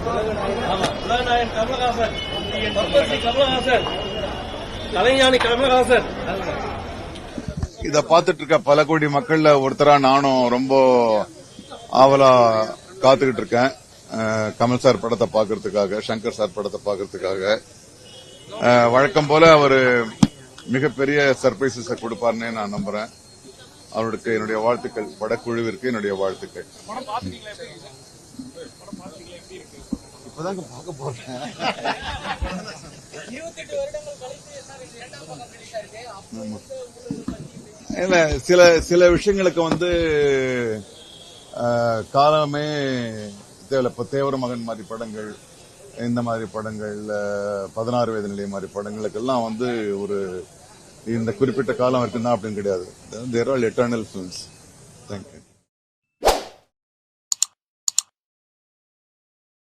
உலகநாயகன் கமலஹாசன், பத்மஸ்ரீ கமலஹாசன், கலைஞானி கமலஹாசன். இத பாத்துட்டு இருக்க பல கோடி மக்கள்ல ஒருத்தரா நானும் ரொம்ப ஆவலா காத்துக்கிட்டு இருக்கேன். கமல் சார் படத்தை பாக்குறதுக்காக, சங்கர் சார் படத்தை பாக்குறதுக்காக. வழக்கம் போல அவரு மிகப்பெரிய சர்பிரைசஸ் கொடுப்பாருன்னு நான் நம்புறேன். அவருக்கு என்னுடைய வாழ்த்துக்கள், படக்குழுவிற்கு என்னுடைய வாழ்த்துக்கள். இப்பதாங்க பார்க்க போறேன். இல்ல, சில விஷயங்களுக்கு காலமே தேவையில்ல. இப்ப தேவர மகன் மாதிரி படங்கள், இந்த மாதிரி படங்கள், 16 வயது நிலை மாதிரி படங்களுக்கெல்லாம் ஒரு இந்த குறிப்பிட்ட காலம் இருக்குன்னா அப்படின்னு கிடையாது. தேர் ஆல் எட்டர்னல் ஃபிலிம்ஸ். தேங்க்யூ.